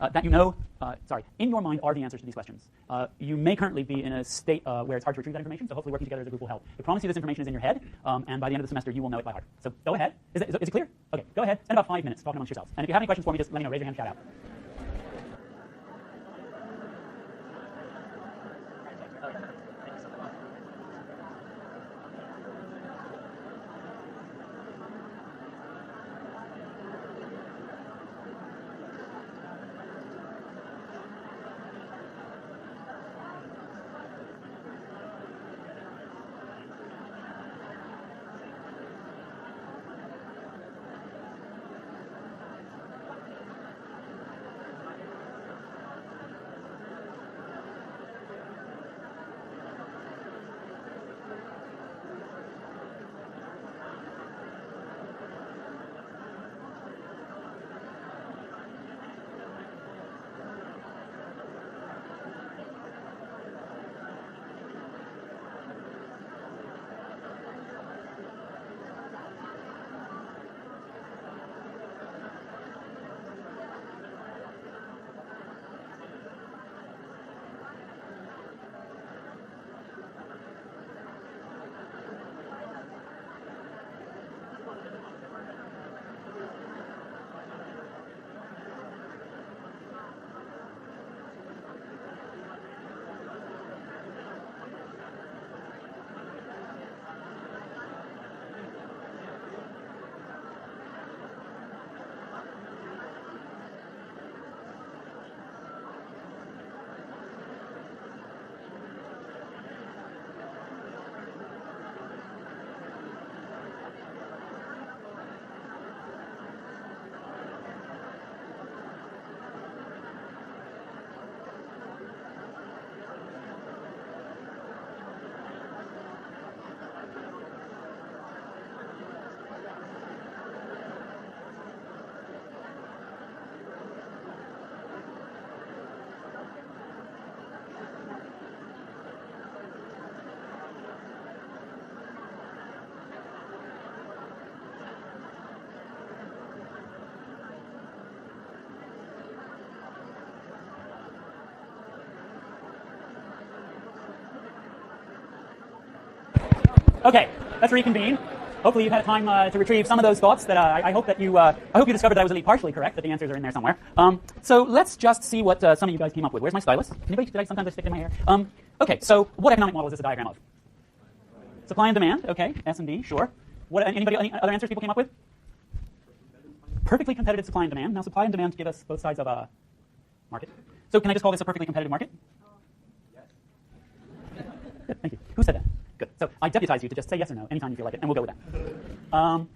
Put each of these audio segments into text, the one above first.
that you know, in your mind are the answers to these questions. You may currently be in a state where it's hard to retrieve that information, so hopefully working together as a group will help. I promise you this information is in your head, and by the end of the semester you will know it by heart. So go ahead. Is it clear? Okay, go ahead. Spend about 5 minutes talking amongst yourselves. And if you have any questions for me, just let me know. Raise your hand, shout out. Okay, let's reconvene. Hopefully you've had time to retrieve some of those thoughts that I hope that you I hope you discovered that I was at least partially correct, that the answers are in there somewhere. So let's just see what some of you guys came up with. Where's my stylus? Anybody? Sometimes I stick it in my hair. Okay, so what economic model is this a diagram of? Supply and demand. Okay, S and D. Sure. What? Any other answers people came up with? Perfectly competitive supply and demand. Now, supply and demand give us both sides of a market. So can I just call this a perfectly competitive market? Yes. Good, thank you. Who said that? Good. So I deputize you to just say yes or no anytime you feel like it, and we'll go with that.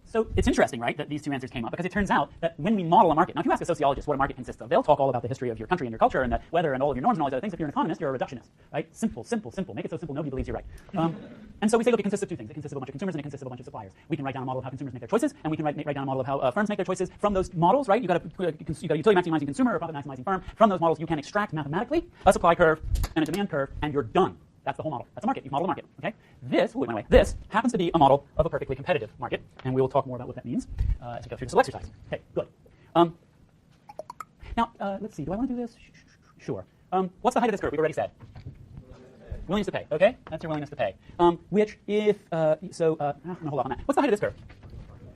So it's interesting, right, that these two answers came up, because it turns out that when we model a market, now if you ask a sociologist what a market consists of, they'll talk all about the history of your country and your culture and the weather and all of your norms and all these other things. If you're an economist, you're a reductionist, right? Simple, simple, simple. Make it so simple nobody believes you're right. And so we say, look, it consists of two things. It consists of a bunch of consumers and it consists of a bunch of suppliers. We can write down a model of how consumers make their choices, and we can write down a model of how firms make their choices. From those models, right, you got a utility maximizing consumer or a profit maximizing firm. From those models, you can extract mathematically a supply curve and a demand curve, and you're done. That's the whole model. That's a market. You've modeled a market. Okay. This happens to be a model of a perfectly competitive market, and we will talk more about what that means as we go through this little exercise. Okay. Good. Now let's see. Do I want to do this? Sure. What's the height of this curve? We've already said. Willingness to pay. Okay. That's your willingness to pay. Which, if I'm going to hold off on that. What's the height of this curve?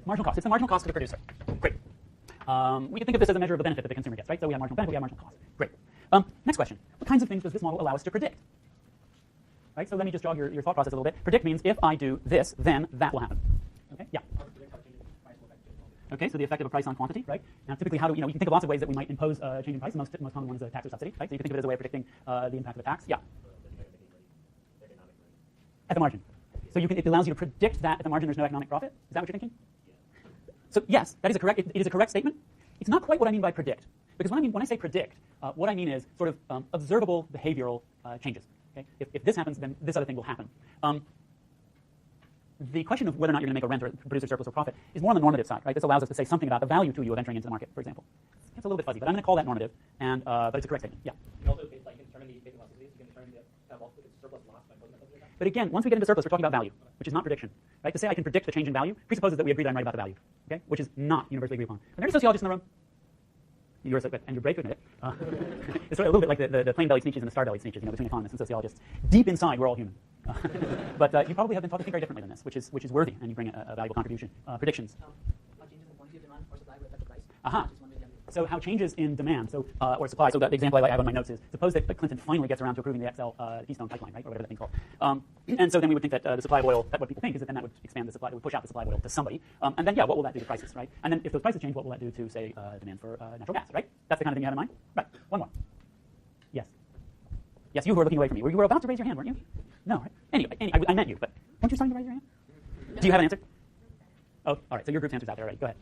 Marginal cost. It's the marginal cost to the producer. Great. We can think of this as a measure of the benefit that the consumer gets, right? So we have marginal benefit, we have marginal cost. Great. Next question. What kinds of things does this model allow us to predict? Right, so let me just jog your thought process a little bit. Predict means if I do this, then that will happen. Okay, yeah. Okay, so the effect of a price on quantity, right? Now, typically, how do you can think of lots of ways that we might impose a change in price. The most common one is a tax or subsidy, right? So you can think of it as a way of predicting the impact of a tax. Yeah. At the margin. So it allows you to predict that at the margin there's no economic profit. Is that what you're thinking? So yes, that is a correct. It is a correct statement. It's not quite what I mean by predict, because when I say predict, what I mean is sort of observable behavioral changes. Okay? If this happens, then this other thing will happen. The question of whether or not you're going to make a rent or produce a surplus or profit is more on the normative side, right? This allows us to say something about the value to you of entering into the market, for example. It's a little bit fuzzy, but I'm going to call that normative, and but it's a correct statement. Yeah. You also can determine the basic elasticities. You can determine the surplus loss by putting that. But again, once we get into surplus, we're talking about value, which is not prediction. Right? To say I can predict the change in value presupposes that we agree that I'm right about the value, okay? Which is not universally agreed upon. Are there any sociologists in the room? And you're brave to admit it. It's sort of a little bit like the plain-bellied speeches and the star-bellied speeches, between economists and sociologists. Deep inside, we're all human. But you probably have been taught to think very differently than this, which is worthy, and you bring a valuable contribution. Predictions. How changes in quantity of demand or supply will affect the price? Aha. So how changes in demand, or supply. So the example I have on my notes is, suppose that Clinton finally gets around to approving the XL Keystone pipeline, right, or whatever that thing called. And so then we would think that the supply of oil, that what people think is that then that would expand the supply, it would push out the supply of oil to somebody. And then, what will that do to prices, right? And then if those prices change, what will that do to, say, demand for natural gas, right? That's the kind of thing you have in mind? Right. One more. Yes. Yes, you who are looking away from me. You were about to raise your hand, weren't you? No, right? Anyway, I meant you, but weren't you starting to raise your hand? Do you have an answer? Oh, all right. So your group's answer's out there already. Go ahead.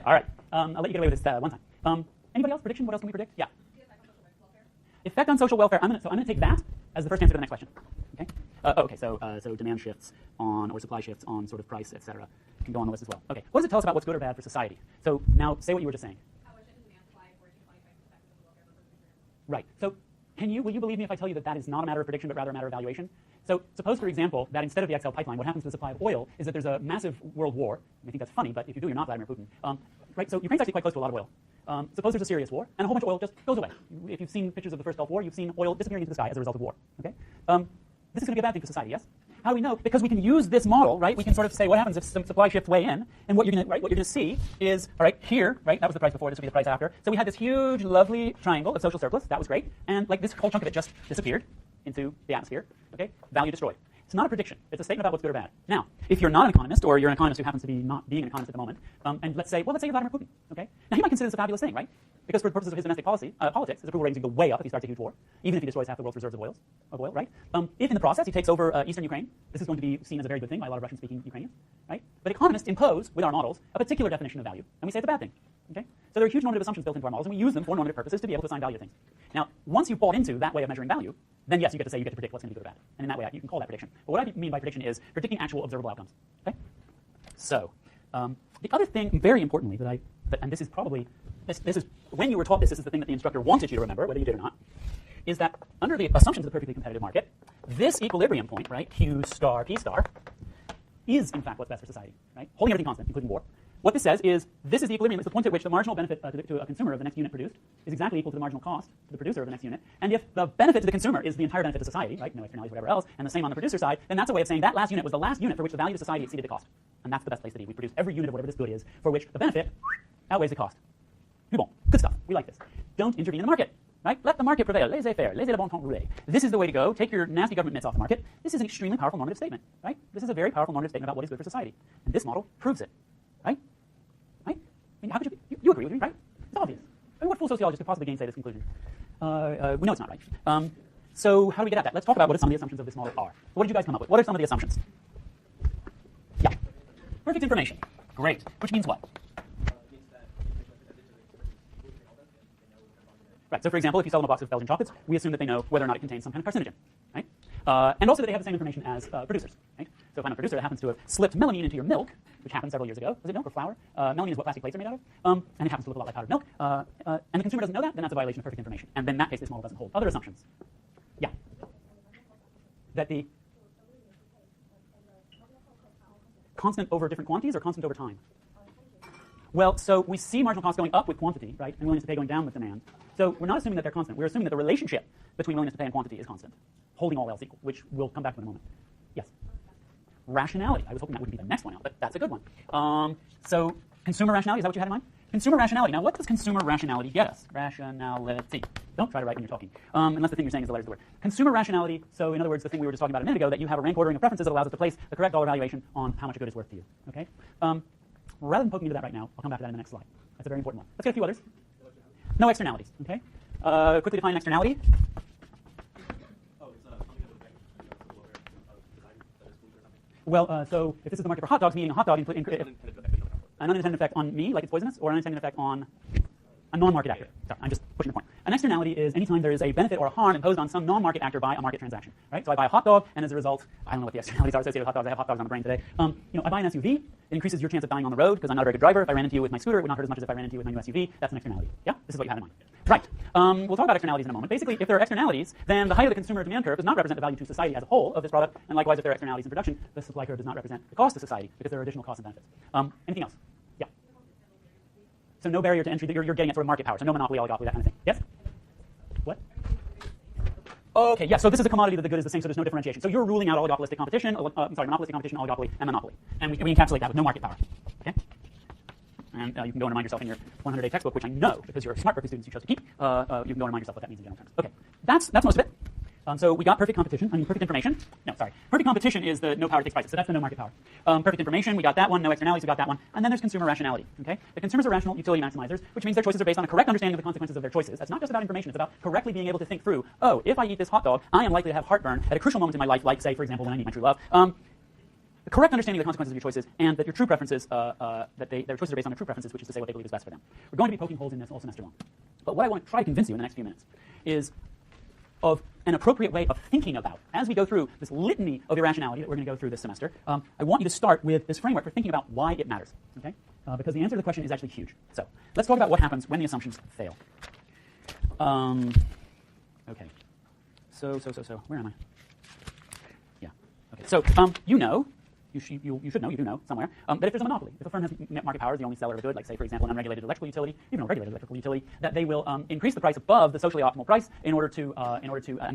All right. I'll let you get away with this one time. Anybody else? Prediction? What else can we predict? Yeah. Effect on social welfare. I'm going to take that as the first answer to the next question. Okay. Okay. So demand shifts on, or supply shifts on, sort of price, etc. Can go on the list as well. Okay. What does it tell us about what's good or bad for society? So now say what you were just saying. Right. So will you believe me if I tell you that that is not a matter of prediction, but rather a matter of evaluation? So suppose, for example, that instead of the XL pipeline, what happens to the supply of oil is that there's a massive world war. I think that's funny, but if you do, you're not Vladimir Putin. Right? So Ukraine's actually quite close to a lot of oil. Suppose there's a serious war, and a whole bunch of oil just goes away. If you've seen pictures of the first Gulf War, you've seen oil disappearing into the sky as a result of war. Okay? This is going to be a bad thing for society, yes? How do we know? Because we can use this model, right? We can sort of say what happens if some supply shifts way in, and what you're going to see is, all right, here, right? That was the price before. This will be the price after. So we had this huge, lovely triangle of social surplus. That was great, and like this whole chunk of it just disappeared into the atmosphere. Okay, value destroyed. It's not a prediction. It's a statement about what's good or bad. Now, if you're not an economist, or you're an economist who happens to be not being an economist at the moment, and let's say you're Vladimir Putin. Okay, now he might consider this a fabulous thing, right? Because for the purposes of his domestic politics, his approval ratings can go way up if he starts a huge war, even if he destroys half the world's reserves of oil, right? If in the process he takes over eastern Ukraine, this is going to be seen as a very good thing by a lot of Russian-speaking Ukrainians, right? But economists impose, with our models, a particular definition of value, and we say it's a bad thing. Okay? So there are huge normative assumptions built into our models, and we use them for normative purposes to be able to assign value to things. Now, once you've bought into that way of measuring value, then yes, you get to predict what's going to be good or bad. And in that way, you can call that prediction. But what I mean by prediction is predicting actual observable outcomes. Okay? So, the other thing, very importantly, and this is probably, this is, when you were taught this is the thing that the instructor wanted you to remember, whether you did or not, is that under the assumptions of the perfectly competitive market, this equilibrium point, right, Q star, P star, is in fact what's best for society, right? Holding everything constant, including war. What this says is, this is the equilibrium. It's the point at which the marginal benefit to a consumer of the next unit produced is exactly equal to the marginal cost to the producer of the next unit. And if the benefit to the consumer is the entire benefit to society, right, no externalities, whatever else, and the same on the producer side, then that's a way of saying that last unit was the last unit for which the value to society exceeded the cost. And that's the best place to be. We produce every unit of whatever this good is for which the benefit outweighs the cost. Bon. Good stuff. We like this. Don't intervene in the market. Right? Let the market prevail. Laissez-faire. Laissez le bon temps rouler. This is the way to go. Take your nasty government mitts off the market. This is an extremely powerful normative statement. Right? This is a very powerful normative statement about what is good for society. And this model proves it. Right? Right? I mean, how could you agree with me, right? It's obvious. I mean, what fool sociologist could possibly gainsay this conclusion? We know it's not right. So how do we get at that? Let's talk about what some of the assumptions of this model are. What did you guys come up with? What are some of the assumptions? Yeah. Perfect information. Great. Which means what? Right. So, for example, if you sell them a box of Belgian chocolates, we assume that they know whether or not it contains some kind of carcinogen, right? And also that they have the same information as producers, right? So if I'm a producer that happens to have slipped melamine into your milk, which happened several years ago, was it milk or flour? Melamine is what plastic plates are made out of, and it happens to look a lot like powdered milk, and the consumer doesn't know that, then that's a violation of perfect information. And then in that case, this model doesn't hold. Other assumptions? Yeah. That the constant over different quantities or constant over time? Well, so we see marginal costs going up with quantity, right, and willingness to pay going down with demand. So we're not assuming that they're constant. We're assuming that the relationship between willingness to pay and quantity is constant, holding all else equal, which we'll come back to in a moment. Yes? Rationality. I was hoping that would be the next one out, but that's a good one. So consumer rationality, is that what you had in mind? Consumer rationality. Now, what does consumer rationality get us? Rationality. Don't try to write when you're talking, unless the thing you're saying is the letters of the word. Consumer rationality, so in other words, the thing we were just talking about a minute ago, that you have a rank ordering of preferences that allows us to place the correct dollar valuation on how much a good is worth to you. Okay? Rather than poking into that right now, I'll come back to that in the next slide. That's a very important one. Let's get a few others. No externalities. Okay? Quickly define externality. Well, so if this is the market for hot dogs, me eating a hot dog an unintended effect on me, like it's poisonous, or an unintended effect on a non-market actor. Sorry, I'm just pushing the point. An externality is any time there is a benefit or a harm imposed on some non-market actor by a market transaction. Right? So I buy a hot dog, and as a result, I don't know what the externalities are associated with hot dogs. I have hot dogs on the brain today. I buy an SUV. It increases your chance of dying on the road because I'm not a very good driver. If I ran into you with my scooter, it would not hurt as much as if I ran into you with my new SUV. That's an externality. Yeah? This is what you have in mind. Right. We'll talk about externalities in a moment. Basically, if there are externalities, then the height of the consumer demand curve does not represent the value to society as a whole of this product, and likewise, if there are externalities in production, the supply curve does not represent the cost to society because there are additional costs and benefits. Anything else? Yeah. So no barrier to entry. You're getting at sort of market power. So no monopoly, oligopoly, that kind of thing. Yes? What? Okay, yeah, so this is a commodity that the good is the same, so there's no differentiation. So you're ruling out oligopolistic competition, monopolistic competition, oligopoly, and monopoly. And we encapsulate that with no market power. Okay? And you can go and remind yourself in your 100-day textbook, which I know, because you're smart Berkeley students you chose to keep, you can go and remind yourself what that means in general terms. Okay, that's most of it. So we got perfect competition, perfect information. No, sorry. Perfect competition is the no power takes prices, so that's the no market power. Perfect information, we got that one. No externalities, we got that one. And then there's consumer rationality, okay? The consumers are rational utility maximizers, which means their choices are based on a correct understanding of the consequences of their choices. That's not just about information, it's about correctly being able to think through, oh, if I eat this hot dog, I am likely to have heartburn at a crucial moment in my life, like, say, for example, when I meet my true love. The correct understanding of the consequences of your choices, and that your true preferences, their choices are based on their true preferences, which is to say what they believe is best for them. We're going to be poking holes in this all semester long. But what I want to try to convince you in the next few minutes is of an appropriate way of thinking about, as we go through this litany of irrationality that we're going to go through this semester, I want you to start with this framework for thinking about why it matters, okay? Because the answer to the question is actually huge. So let's talk about what happens when the assumptions fail. Okay. So, where am I? Yeah. Okay. So, you know, you should know, you do know somewhere, that if there's a monopoly, if a firm has market power, is the only seller of a good, like say, for example, an unregulated electrical utility, even a regulated electrical utility, that they will increase the price above the socially optimal price in order to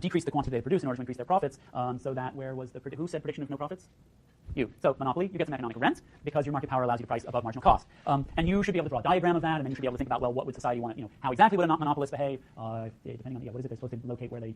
decrease the quantity they produce in order to increase their profits. So that who said prediction of no profits? You. So monopoly, you get some economic rent because your market power allows you to price above marginal cost. And you should be able to draw a diagram of that, and then you should be able to think about, well, what would society want to, how exactly would a monopolist behave, depending on, what is it, they're supposed to locate where the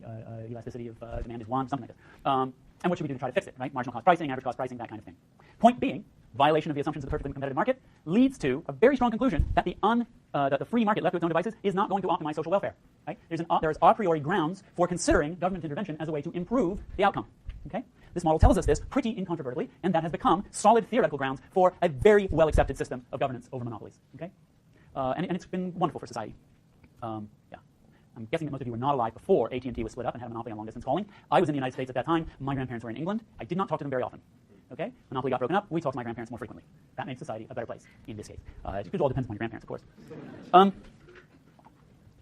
elasticity of demand is 1, something like this. And what should we do to try to fix it, right? Marginal cost pricing, average cost pricing, that kind of thing. Point being, violation of the assumptions of the perfectly competitive market leads to a very strong conclusion that the free market left to its own devices is not going to optimize social welfare. Right? There's a priori grounds for considering government intervention as a way to improve the outcome. Okay? This model tells us this pretty incontrovertibly, and that has become solid theoretical grounds for a very well-accepted system of governance over monopolies. Okay? And it's been wonderful for society. Yeah. I'm guessing that most of you were not alive before AT&T was split up and had a monopoly on long-distance calling. I was in the United States at that time. My grandparents were in England. I did not talk to them very often. Okay? Monopoly got broken up. We talked to my grandparents more frequently. That makes society a better place in this case. It all depends on your grandparents, of course.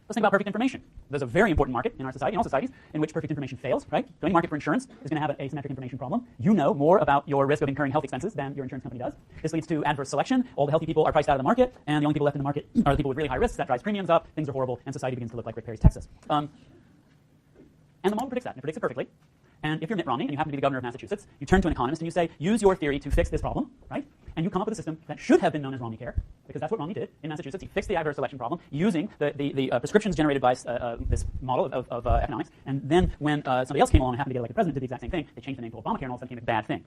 Let's think about perfect information. There's a very important market in our society, in all societies, in which perfect information fails, right? So any market for insurance is going to have an asymmetric information problem. You know more about your risk of incurring health expenses than your insurance company does. This leads to adverse selection. All the healthy people are priced out of the market, and the only people left in the market are the people with really high risks. That drives premiums up. Things are horrible, and society begins to look like Rick Perry's Texas. And the model predicts that, and it predicts it perfectly. And if you're Mitt Romney and you happen to be the governor of Massachusetts, you turn to an economist and you say, use your theory to fix this problem, right? And you come up with a system that should have been known as Romneycare, because that's what Romney did in Massachusetts. He fixed the adverse selection problem using the prescriptions generated by this model of economics. And then when somebody else came along and happened to get elected president, did the exact same thing. They changed the name to Obamacare, and all of a sudden it became a bad thing.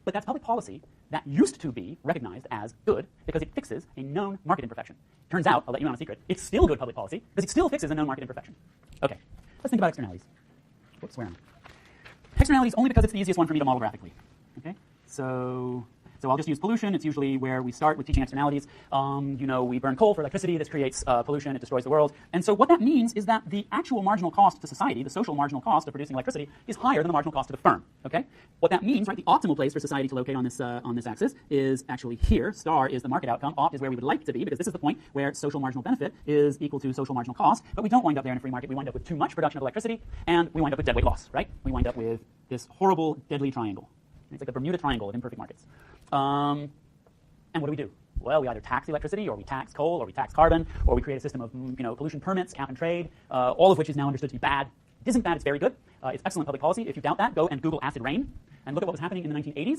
But that's public policy that used to be recognized as good because it fixes a known market imperfection. Turns out, I'll let you in on a secret, it's still good public policy because it still fixes a known market imperfection. Okay, let's think about externalities. Whoops, where am I? Externalities only because it's the easiest one for me to model graphically. Okay, so I'll just use pollution. It's usually where we start with teaching externalities. We burn coal for electricity. This creates pollution. It destroys the world. And so what that means is that the actual marginal cost to society, the social marginal cost of producing electricity, is higher than the marginal cost to the firm. Okay, what that means, right? The optimal place for society to locate on this axis is actually here. Star is the market outcome. Opt is where we would like to be because this is the point where social marginal benefit is equal to social marginal cost. But we don't wind up there in a free market. We wind up with too much production of electricity, and we wind up with deadweight loss. Right? We wind up with this horrible, deadly triangle. It's like the Bermuda Triangle of imperfect markets. And what do? Well, we either tax electricity, or we tax coal, or we tax carbon, or we create a system of pollution permits, cap and trade, all of which is now understood to be bad. It isn't bad, it's very good. It's excellent public policy. If you doubt that, go and Google acid rain and look at what was happening in the 1980s.